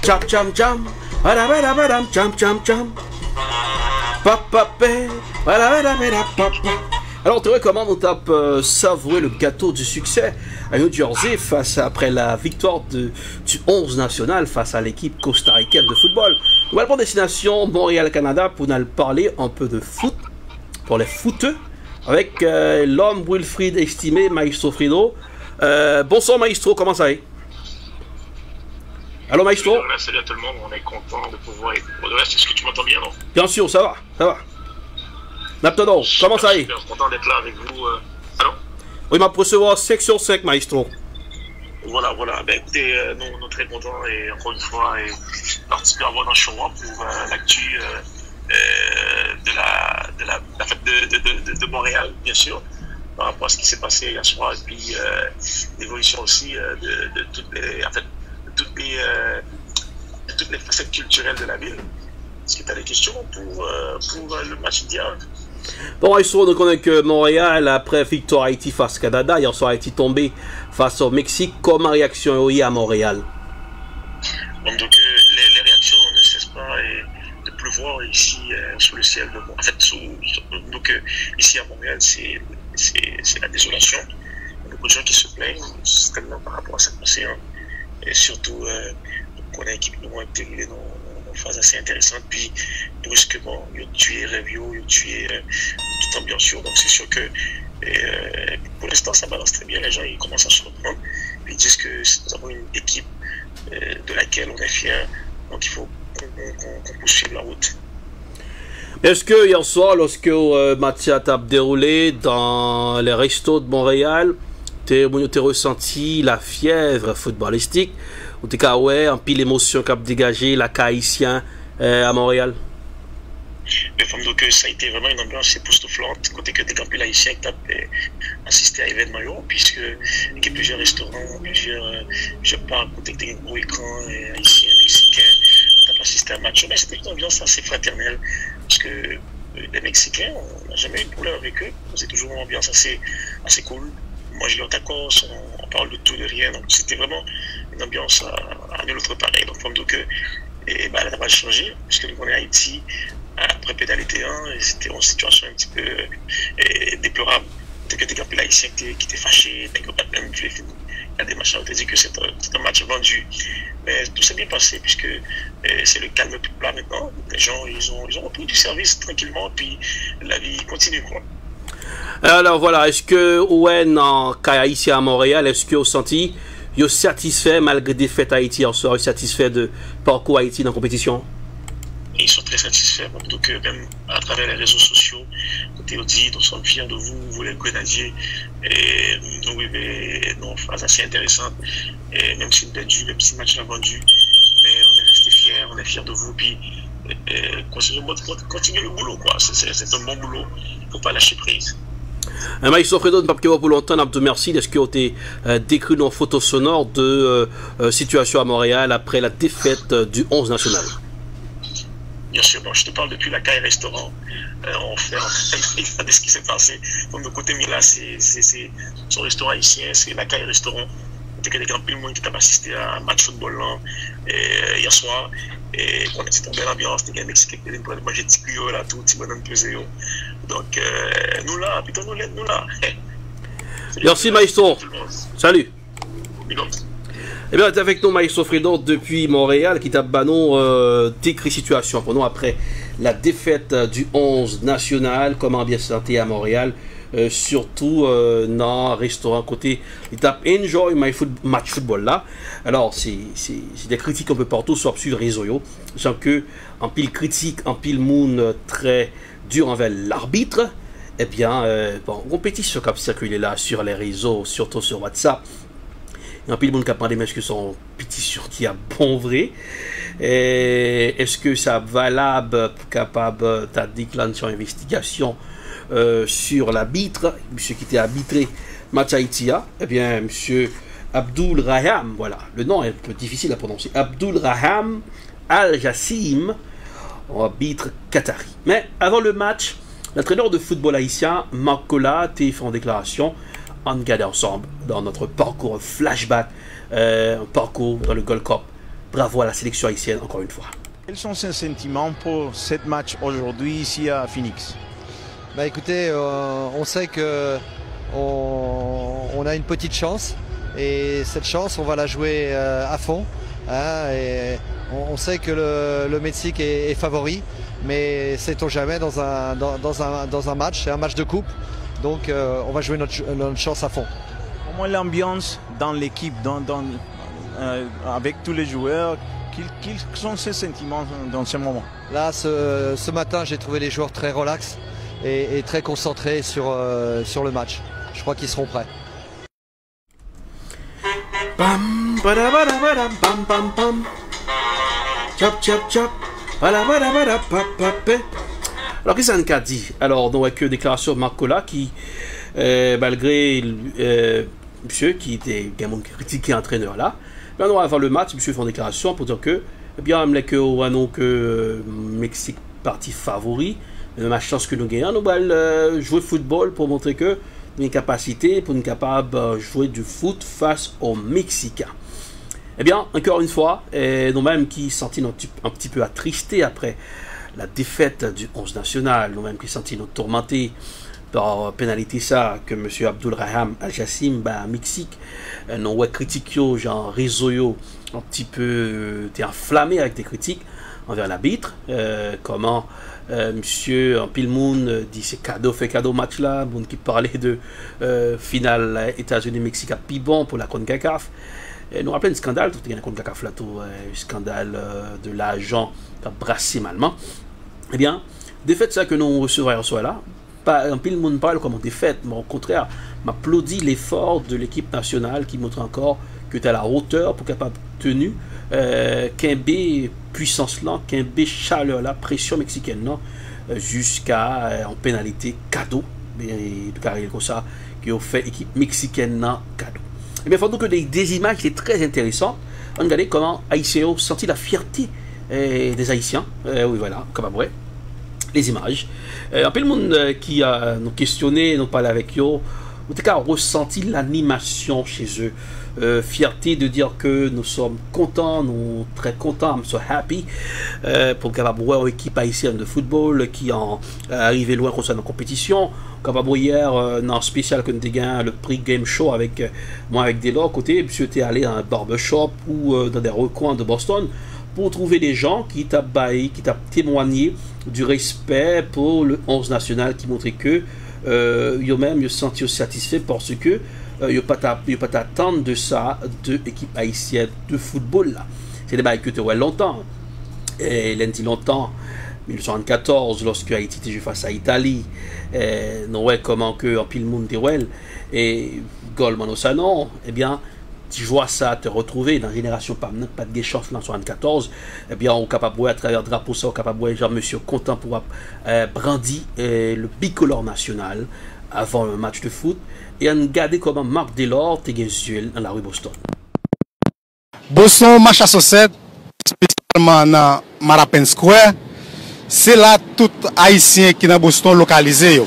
Cham cham cham, cham cham cham. Alors, tu vois comment on tape savourer le gâteau du succès à New Jersey après la victoire du 11 national face à l'équipe costaricaine de football. Nous allons pour destination Montréal-Canada pour nous parler un peu de foot pour les footeux avec l'homme Wilfried estimé Maestro Frido. Bonsoir Maestro, comment ça va? Allô Maestro? Salut à tout le monde, on est content de pouvoir être pour le reste. Est-ce que tu m'entends bien, non? Bien sûr, ça va, ça va. Naptono, comment ça va? Je suis content d'être là avec vous. Allô? Oui, m'a pour recevoir 5 sur 5, Maestro. Voilà. Ben, écoutez, nous, on est très contents et encore une fois, participer à dans le show pour l'actu de la fête de Montréal, bien sûr, par rapport à ce qui s'est passé hier soir et puis l'évolution aussi de toutes les facettes culturelles de la ville. Est-ce que tu as des questions pour le match d'hier? Bon, Maestro, on connaît que Montréal, après victoire Haïti face au Canada, hier soir Haïti tombé face au Mexique. Comment réaction à Montréal? Donc, les réactions ne cessent pas de pleuvoir ici sous le ciel de Montréal. En fait, donc, ici à Montréal, c'est la désolation. Il y a beaucoup de gens qui se plaignent, certainement par rapport à cette passée. Et surtout, on a une équipe qui a été arrivée dans une phase assez intéressante. Puis, brusquement, il a tué Revio, il a tué toute ambiance. Donc, c'est sûr que pour l'instant, ça balance très bien. Les gens ils commencent à se reprendre. Ils disent que nous avons une équipe de laquelle on est fiers. Donc, il faut qu'on poursuive la route. Est-ce que hier soir, lorsque Mathieu a déroulé dans les restos de Montréal, tu as ressenti la fièvre footballistique ou tu as ouais, un pile d'émotion qui a dégagé la haïtien à Montréal? Mais donc, ça a été vraiment une ambiance époustouflante, côté que des campus haïtiens qui ont assisté à l'événement, puisque il y a plusieurs restaurants, plusieurs parcs, côté des gros écrans haïtiens, mexicains, qui ont assisté à un match. Mais c'était une ambiance assez fraternelle, parce que les Mexicains, on n'a jamais eu de problème avec eux, c'est toujours une ambiance assez cool. Moi, je l'ai en accord, on parle de tout, de rien. Donc, c'était vraiment une ambiance à nul autre pareil. Donc, elle n'a pas changé, puisque nous, on est à Haïti, après pénalité 1, et c'était une situation un petit peu déplorable. Dès que tu es campé haïtien qui était fâché, dès que pas même tu es fini. Il y a des machins, on t'a dit que c'est un match vendu. Mais tout s'est bien passé, puisque c'est le calme plat maintenant. Les gens, ils ont repris du service tranquillement, puis la vie continue, quoi. Alors voilà, est-ce que Owen en cas ici à Montréal, est-ce que vous senti vous satisfait malgré des fêtes Haïti en soir, satisfait de parcours Haïti dans la compétition? Ils sont très satisfaits, donc même à travers les réseaux sociaux, côté Audi, nous sommes fiers de vous les Grenadiers, et nous vivons une phase assez intéressante, et même si le match l'a vendu, mais on est resté fiers, on est fiers de vous, puis continuez le boulot, quoi. C'est un bon boulot, il ne faut pas lâcher prise. Maestro Frido, ne pas pour longtemps, Abdou merci. Est-ce que tu as décrit nos photos sonores de situation à Montréal après la défaite du 11 national? Bien sûr, bon, je te parle depuis la caille restaurant. On fait de ce qui s'est passé. Comme de côté Mila, c'est son restaurant haïtien, c'est la caille restaurant. Il y a des grands monde qui t'a assisté à un match football là, hier soir. Et on était en belle ambiance, il y a des Mexicains qui ont mangé des tuyaux là, tout, petit bonhomme pesé. Donc, nous là, putain, nous là. Merci Maestro. Salut. Eh bien, tu es avec nous, Maestro Frido, depuis Montréal, qui t'a décrit situation pour nous après la défaite du 11 national. Comment bien se sentir à Montréal surtout dans un restaurant côté l'étape Enjoy My Match Football là. Alors c'est des critiques un peu partout sur suivre réseau yo, sachant que en pile critique, en pile monde très dur envers l'arbitre. Eh bien bon, compétition qui a circulé là sur les réseaux, surtout sur WhatsApp. Il y a un peu de monde qui a parlé, mais est-ce que son pétition qui a bon vrai? Est-ce que ça valable pour capable de déclencher une investigation sur l'arbitre, monsieur qui était arbitré match Haïti? Eh bien, monsieur Abdul Raham, voilà, le nom est un peu difficile à prononcer, Abdul Raham Al-Jassim, arbitre qatari. Mais avant le match, l'entraîneur de football haïtien, Marc Cola, a fait une déclaration. On regarde ensemble dans notre parcours flashback, un parcours dans le Gold Cup. Bravo à la sélection haïtienne encore une fois. Quels sont ces sentiments pour ce match aujourd'hui ici à Phoenix? Bah écoutez, on sait que on a une petite chance et cette chance on va la jouer à fond. Hein, et on sait que le Mexique est favori, mais sait-on jamais dans un match, c'est un match de coupe. Donc on va jouer notre chance à fond. Comment l'ambiance dans l'équipe, avec tous les joueurs, quels sont ces sentiments dans ce moment? Là, ce matin, j'ai trouvé les joueurs très relax et très concentrés sur le match. Je crois qu'ils seront prêts. Bam, badabadabadam, bam, bam, bam. Chop, chop, chop. Badabadabadam, pap, pap. Alors, qu'est-ce qu'on a dit? Alors, donc, avec déclaration de Marc Cola qui, malgré monsieur qui était également critiqué entraîneur là, ben, avant le match, monsieur fait une déclaration pour dire que, eh bien, que Mexique parti favori, ma chance que nous gagnons, nous allons jouer football pour montrer que nous avons une capacité pour nous capables de jouer du foot face aux Mexicains. Eh bien, encore une fois, nous-mêmes qui sentis un petit peu attristés après la défaite du 11 national, nous-mêmes qui sentis nous tourmentés par pénalité ça que M. Abdul Raham Al-Jassim, Mexique, nous critiqué genre réseau un petit peu enflammé avec des critiques envers l'arbitre, comment monsieur en pile monde dit c'est cadeau fait cadeau match là, monde qui parlait de finale États-Unis-Mexique à Pibon pour la CONCACAF. Nous rappelons un scandale, tout le CONCACAF là, un scandale de l'agent qui a brassé malement. Eh bien, défaite ça que nous recevons ce soir là, pas un pile monde parle comme défaite, mais au contraire, m'applaudit l'effort de l'équipe nationale qui montre encore que tu es à la hauteur pour capable tenue, qu'un puissance là, qu'un chaleur là, pression mexicaine là, jusqu'à en pénalité cadeau, de carrière comme ça, qui ont fait équipe mexicaine là, cadeau. Et bien, il faut donc que des images qui sont très intéressantes. Regardez comment Haïtiens ont senti la fierté des Haïtiens. Oui, voilà, comme après, les images. Un peu le monde qui a nous questionné, nous parlé avec eux, en tout cas, ressenti l'animation chez eux. Fierté de dire que nous sommes contents, nous très contents, so happy, pour capable voir une équipe haïtienne de football qui en arrivé loin concernant la compétition. Capable hier, dans spécial que nous avons le prix Game Show avec moi avec des l'autre côté, monsieur était allé dans un barbershop ou dans des recoins de Boston pour trouver des gens qui t'a témoigné du respect pour le 11 national qui montrait que eux-mêmes se senti satisfaits parce que il n'y a pas d'attente de ça de l'équipe haïtienne de football là. C'est des bails que tu vois longtemps. Et lundi longtemps, 1974, lorsque Haïti était joué face à l'Italie, nous voyons comment que en pile monde de et Goldman au Sanon, eh bien, tu vois ça te retrouver dans la génération pas de chance en 1974, eh bien, on est capable de à travers le drapeau, ça, on est capable de genre monsieur content pour brandir le bicolore national avant un match de foot et on regarde comment Marc Delors était visuel dans la rue Boston. Boston, match à 7, spécialement dans Marapen Square, c'est là tout haïtien qui est dans Boston localisé.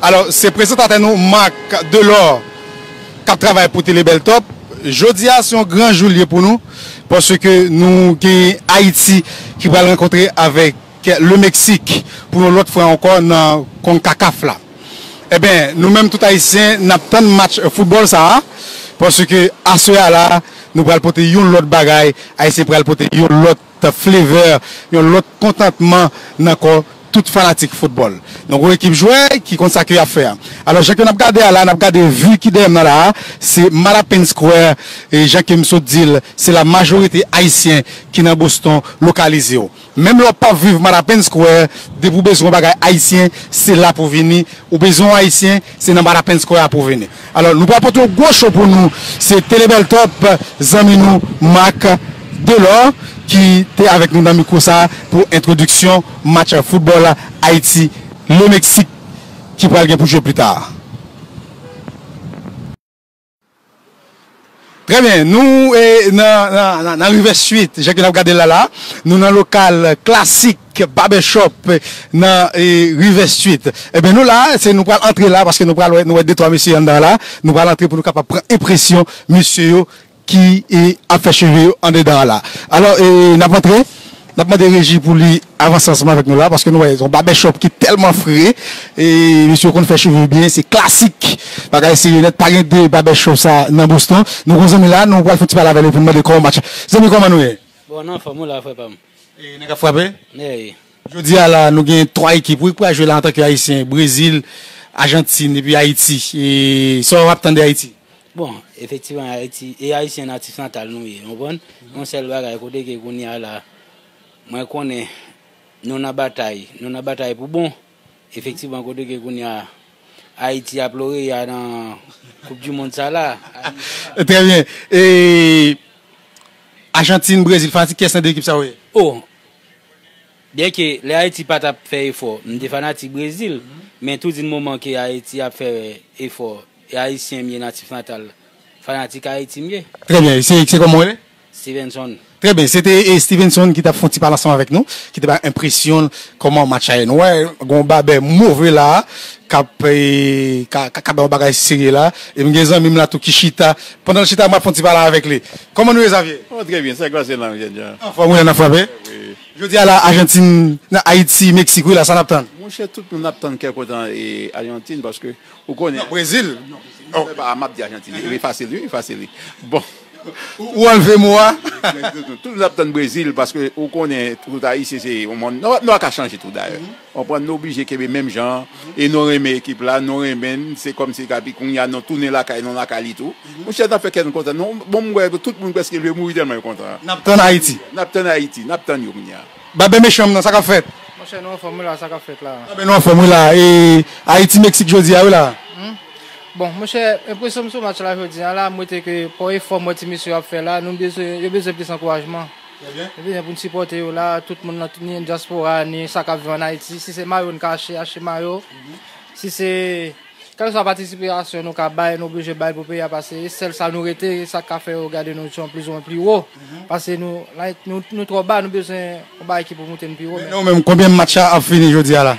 Alors, c'est présentateur nous Marc Delors qui travaille pour Télébel Top. Jeudi, c'est un grand jour pour nous parce que nous avons Haïti qui va rencontrer avec le Mexique pour l'autre fois encore dans CONCACAF là. Eh bien, nous-mêmes, tout haïtiens, nous avons tant de matchs de football ça, parce que à ce là, nous allons porter une autre bagaille, haïtiens allons porter une autre flavor, un autre contentement dans tout fanatique football. Donc, une équipe jouée qui consacre à faire. Alors, j'ai regardé là, on a regardé vu qui est là, c'est Marapen Square et Jacques Msodil, c'est la majorité haïtienne qui est dans Boston localisé. Même l'on pas vivre Marapen Square, des besoin bagay haïtien, c'est là pour venir. Ou besoin haïtien, c'est dans Marapen Square pour venir. Alors, nous apporter un gros show pour nous. C'est Télébel Top, Zaminou, Mac, Delors, qui était avec nous dans le micro ça pour introduction match de football Haïti, le Mexique, qui va aller pour jouer plus tard. Très bien, nous, dans River Suite, j'ai regardé là, nous dans le local classique, barbershop, dans River Suite. Eh bien, nous là, c'est nous allons entrer là, parce que nous allons deux, trois messieurs dans là, nous allons entrer pour nous capable prendre impression, monsieur, qui est à faire cheveux en dedans là. Alors, nous avons entré. Nous avons demandé Régie pour lui avancer ensemble avec nous là, parce que nous avons un barbershop qui est tellement frais. Et monsieur, qu'on fait cheveux bien, c'est classique. C'est net pas de barbershop ça dans Boston. Nous avons là, nous allons faire parler avec lui pour demander comment match. C'est comment nous est? Bon, non, faut la frappe. Et nous avons frappé? Oui. Je dis là, nous avons 3 équipes. Pour jouer là en tant qu'Haïtien, Brésil, Argentine et puis Haïti. Et ça, on va attendre Haïti. Bon, effectivement, Haïti et Haïtien natif natal, nous, on sait le bagage, côté que nous y a là. Moi, je connais, nous avons bataille pour bon. Effectivement, côté que nous y a Haïti a pleuré dans la Coupe du Monde, ça là. Très bien. Et Argentine, Brésil, fanatique, qu'est-ce que l'équipe ça oui? Oh, bien que les Haïti pas fait effort, nous sommes fanatiques Brésil, mais tout le moment que Haïti a fait effort, et Haïtien mieux natif natal, fanatique Haïti mieux. Très bien, c'est comment elle est? Stevenson. Très bien, c'était Stevenson qui t'a fait parler ensemble avec nous, qui t'a impressionné comment match a été. Ouais, gon babé mauvais là, cap bagage sérieux là, et m'gezan même là tout qui chita. Pendant le chita m'a fait parler avec lui. Comment nous Xavier? Oh très bien, c'est grâce à là déjà. Enfin, on a frappé. Oui. Je dis à la Argentine, Haïti, Mexique, là ça n'attend. Mon cher tout le monde attend quelque temps et Argentine parce que vous connaissez Brésil. Non, pas map d'Argentine, il est facile. Bon. Ou enlevez-moi. Tout le temps Brésil parce que on connaît tout Haïti c'est on n'a qu'à changer tout d'ailleurs. On prend nous obligé que même gens et nous remet équipe là, nous remet c'est comme si capi qu'on y a nous tourner là non la qualité tout. Mon cher fait quelque content. Non bon tout le monde parce que veut mourir tellement content. N'aptan Haïti. N'aptan yo. Babé méchant dans ça qu'a fait. Mon cher non formule là ça qu'a fait là. Babé non formule là et Haïti Mexique jodi a là. Bon, mon cher, impression sur match là aujourd'hui là, moi que pour effort moi monsieur a fait là, nous besoin plus encouragement. Très bien. Pour nous supporter là, tout le monde ni diaspora ni ça qu'a vu en Haïti, si c'est Mario caché acheter Mario. Si c'est quelle soit participation nous qu'a bail nous obligé bail pour payer passer, celle ça nous était ça qu'a fait regarder nous sont plus ou moins plus haut parce que nous là nous trop bas nous besoin bail qui pour monter plus haut. Non même combien de matchs a fini aujourd'hui là?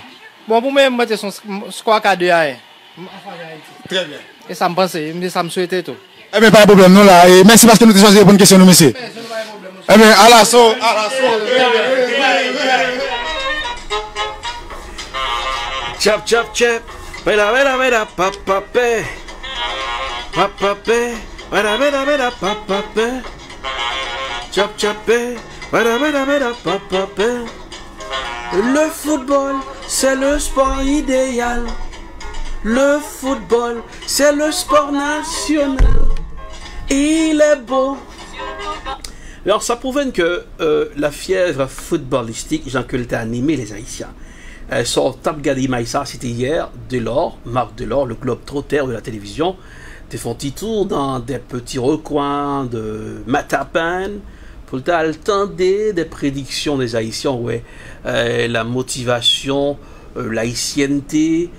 Bon pour moi mettre son score à 2 Très bien. Et ça me pensait, ça me souhaitait tout. Eh bien, pas de problème, nous là. Et merci parce que nous avons choisi la bonne question, nous, monsieur. Eh bien, à la sauce. Chap, chap, chap. Vera, papapé. Papapé. Vera, papapé. Chap, chapé. Vera, papapé. Le football, c'est le sport idéal. Le football, c'est le sport national. Il est beau. Alors, ça prouve que la fièvre footballistique, Jean-Claude était animé les Haïtiens. Sur Tabgadi Maïssa, c'était hier, Delors, Marc Delors, le globe trotter de la télévision, te font petit tour dans des petits recoins de Matapan pour attendre des prédictions des Haïtiens, ouais, la motivation, l'haïtienneté,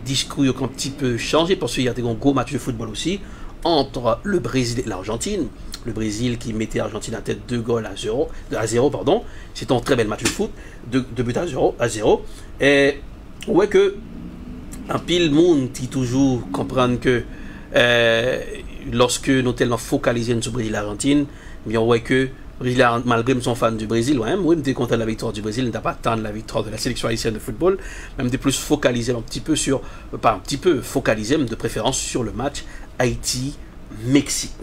discours qui ont un petit peu changé parce qu'il y a des gros matchs de football aussi entre le Brésil et l'Argentine. Le Brésil qui mettait l'Argentine en tête 2 goals à 0, pardon. C'est un très bel match de foot, 2 buts à 0. Et ouais que un pile monde qui toujours comprendre que lorsque nous sommes focalisés sur le Brésil et l'Argentine, bien ouais que malgré son fan du Brésil, ouais, moi, je suis content de la victoire du Brésil, je n'ai pas tant de la victoire de la sélection haïtienne de football, même de plus focalisé un petit peu sur, pas un petit peu, focalisé, de préférence sur le match Haïti-Mexique.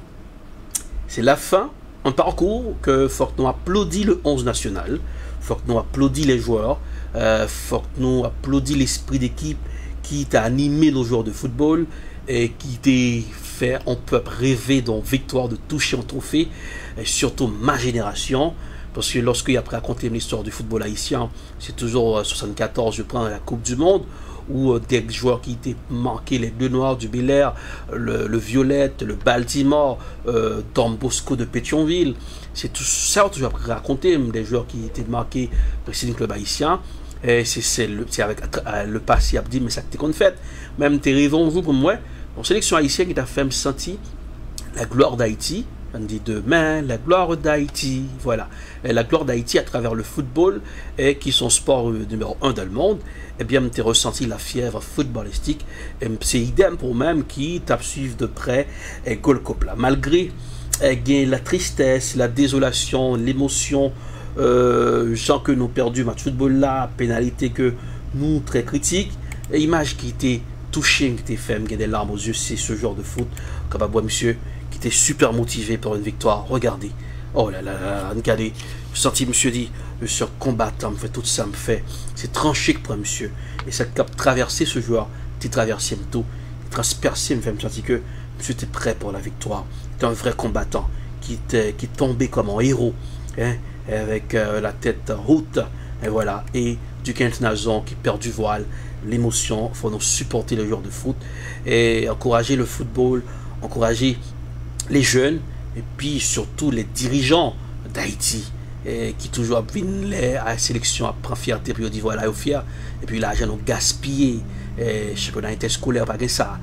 C'est la fin, un parcours que faut qu'on applaudit le 11 national, faut qu'on applaudit les joueurs, faut que nous applaudissions l'esprit d'équipe qui t'a animé nos joueurs de football et qui t'a fait un peuple rêver d'une victoire, de toucher un trophée, et surtout ma génération. Parce que lorsque il a raconté l'histoire du football haïtien, c'est toujours 74, je prends la Coupe du Monde, où des joueurs qui étaient marqués, les deux noirs du Bel Air, le Violette, le Baltimore, Don Bosco de Pétionville, c'est tout ça que je vais raconter, des joueurs qui étaient marqués par le club haïtien. Et c'est avec le passé abdi, mais ça que qu'on fait. Même tes rêvons, vous, pour moi, en sélection haïtienne qui t'a fait me sentir la gloire d'Haïti. On dit demain, la gloire d'Haïti. Voilà. Et la gloire d'Haïti à travers le football, et qui sont sport numéro 1 dans le monde, eh bien, tu as ressenti la fièvre footballistique. C'est idem pour même qui t'a suivi de près et Gold Cup là. Malgré la tristesse, la désolation, l'émotion, je sens que nous perdu match football là, pénalité que nous très critique, et image qui était touchée, qui était fait, qui a des larmes aux yeux, c'est ce genre de foot, comme à bois monsieur, qui était super motivé pour une victoire. Regardez, oh là là là, regardez, je senti monsieur dit, monsieur combattant, me fait tout ça, me fait, c'est tranché pour monsieur, et ça cap traverser ce joueur, tu traversé me tout, transpercé, me fait me sentir que monsieur était prêt pour la victoire, tu es un vrai combattant, qui tombait comme un héros, hein, avec la tête haute, et voilà, et du Nazon qui perd du voile, l'émotion, il faut nous supporter les joueurs de foot, et encourager le football, encourager les jeunes, et puis surtout les dirigeants d'Haïti, qui toujours viennent à la sélection, à prendre fierté, puis on dit voilà, ils fiers, et puis là, ils ont gaspillé, je sais pas, dans interscolaire, pas que ça,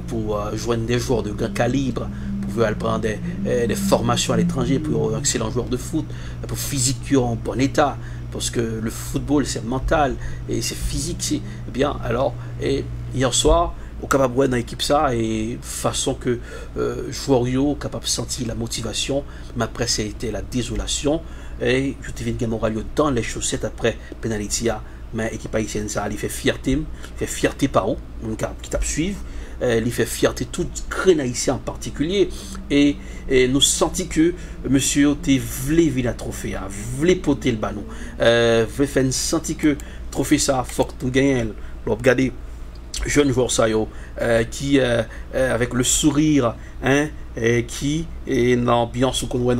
pour joindre des joueurs de grand calibre, pour aller prendre des formations à l'étranger, pour un excellent joueur de foot, pour physique en bon état, parce que le football c'est mental, et c'est physique, c'est bien, alors, et hier soir, au capable dans l'équipe ça, et façon que joueur yo capable de sentir la motivation, mais après c'était la désolation, et je te viens de moral dans les chaussettes après penalty, mais l'équipe haïtienne ça, il fait fierté par où, qui tape suivre, il fait fierté tout crâne haïtien en particulier, et nous senti que monsieur te voulait vivre la trophée, voulait poter le ballon, voulait faire senti que trophée ça faut que nous gagnions. Regardez jeune joueur ça yo, qui avec le sourire, hein, qui est une ambiance qu'on voit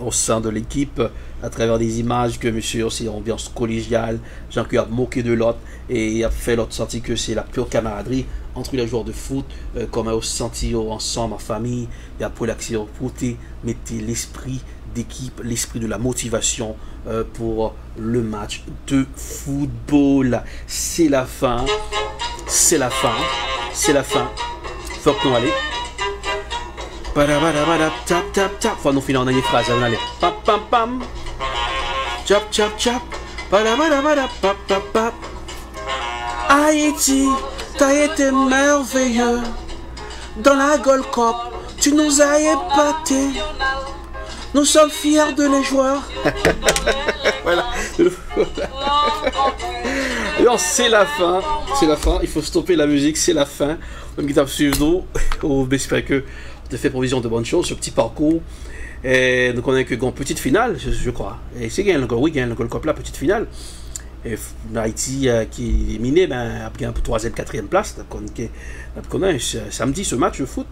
au sein de l'équipe à travers des images que monsieur c'est ambiance collégiale, gens qui a moqué de l'autre et a fait l'autre sentir que c'est la pure camaraderie entre les joueurs de foot, comme on senti ensemble en famille, et après l'action côté mettez l'esprit d'équipe, l'esprit de la motivation pour le match de football. C'est la fin, c'est la fin, c'est la fin. Faut que nous allons. Tap tap tap. Faut nous finir en une phrase. On allait. Pam pam pam. Chap chap chap. Pap pap pap. Haïti, t'as été merveilleux. Dans la Gold Cup, tu nous as épatés. Nous sommes fiers de les joueurs. Voilà. C'est la fin. C'est la fin. Il faut stopper la musique. C'est la fin. Même qui tape suivre nous. On espère que tu as fait provision de bonnes choses. Ce petit parcours. Et donc on a que une petite finale, je crois. Et c'est gagné le Gold Cup là, petite finale. Et Haïti qui est éliminé, ben, après un 3e, 4e place. On a samedi ce match de foot.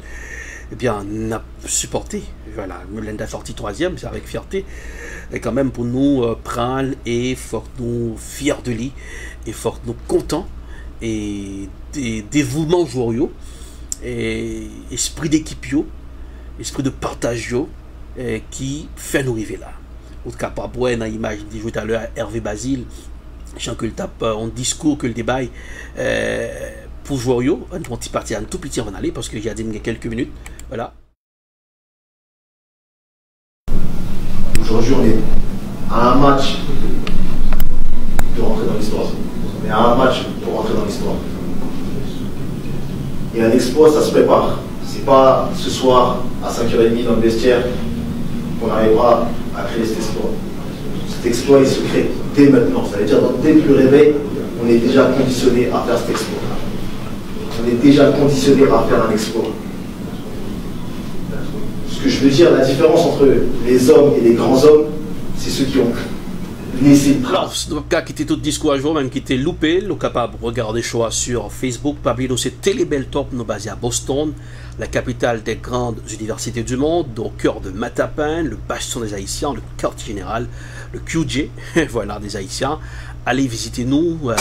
Eh bien, on a supporté, voilà, l'Inde a sorti 3e, c'est avec fierté, et quand même pour nous prendre, et faut que nous fiers de lui, et faut que nous contents, et dévouement joueur, et esprit d'équipe, esprit de partage, qui fait nous arriver là. Au cas par bois, dans l'image, dit tout à l'heure, Hervé Basile, je que le tape en discours, que le débat, pour jouer, on petit parti un tout petit avant d'aller parce que j'ai dit quelques minutes. Voilà. Aujourd'hui, on est à un match de rentrer dans l'histoire. On est à un match pour rentrer dans l'histoire. Et un exploit, ça se prépare. C'est pas ce soir à 5h30 dans le vestiaire qu'on arrivera à créer cet exploit. Cet exploit, il se crée dès maintenant. Ça veut dire dès le réveil, on est déjà conditionné à faire cet exploit. On est déjà conditionné à faire un exploit. Ce que je veux dire, la différence entre les hommes et les grands hommes, c'est ceux qui ont cru. venez ici. Alors, nous ne pas quitter tout discours à jour, même quitter loupé, nous capable de regarder choix sur Facebook. Parmi nous, c'est Télébeltop, nous basés à Boston, la capitale des grandes universités du monde, au cœur de Matapin, le bastion des Haïtiens, le quartier général, le QG, voilà, des Haïtiens. Allez visiter nous,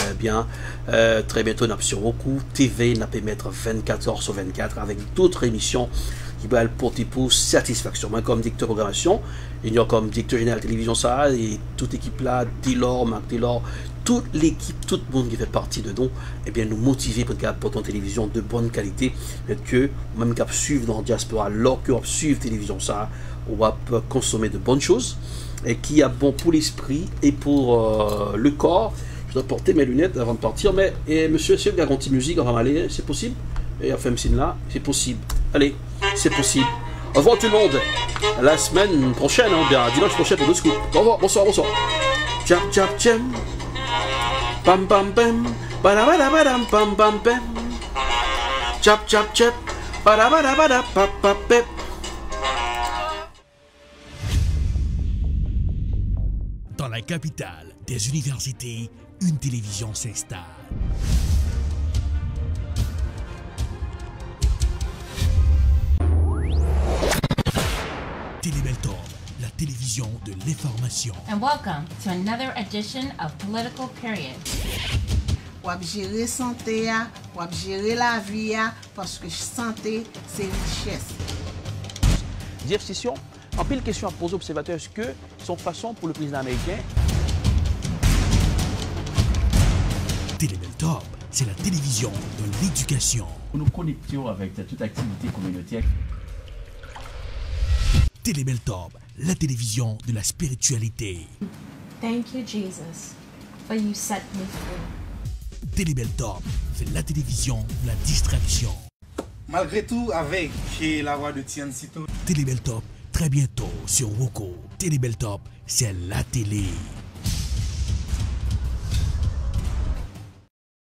très bientôt, nous sur beaucoup TV, nous peut mettre 24 heures sur 24 avec d'autres émissions qui va porter pour satisfaction. Moi, comme directeur de programmation, il y a comme directeur général de télévision, ça, et toute équipe là, Taylor, Marc Taylor, toute l'équipe, tout le monde qui fait partie de nous, eh bien, nous motiver pour porter une télévision de bonne qualité, que même qu'à suivre dans la diaspora, alors qu'on suivre télévision, ça, on va consommer de bonnes choses, et qui a bon pour l'esprit et pour le corps. Je dois porter mes lunettes avant de partir, mais monsieur, si vous avez une petite musique, on va aller, c'est possible? Et à faire signe là, c'est possible. Allez, c'est possible. Au revoir tout le monde. À la semaine prochaine, bien dimanche prochain pour 2 scoops. Au revoir, bonsoir, bonsoir. Tchap tchap tcham. Pam pam pam. Badabadabadam pam pam pam. Tchap tchap tchap. Badabadabadam pam pam pam. Dans la capitale des universités, une télévision s'installe. Télébeltop, la télévision de l'information. And welcome to another edition of Political Period. Wap gérer santé, wap gérer la vie, parce que santé, c'est richesse. Jeff Sessions, en pile question à poser aux observateurs, est-ce que son façon pour le président américain? Télébeltop, c'est la télévision de l'éducation. Nous nous connections avec toute activité communautaire. Télébeltop, la télévision de la spiritualité. Thank you, Jesus, for you set me free. Télébeltop, c'est la télévision de la distraction. Malgré tout, avec la voix de Tian Sito. Télébeltop, très bientôt sur Woko. Télébeltop, c'est la télé.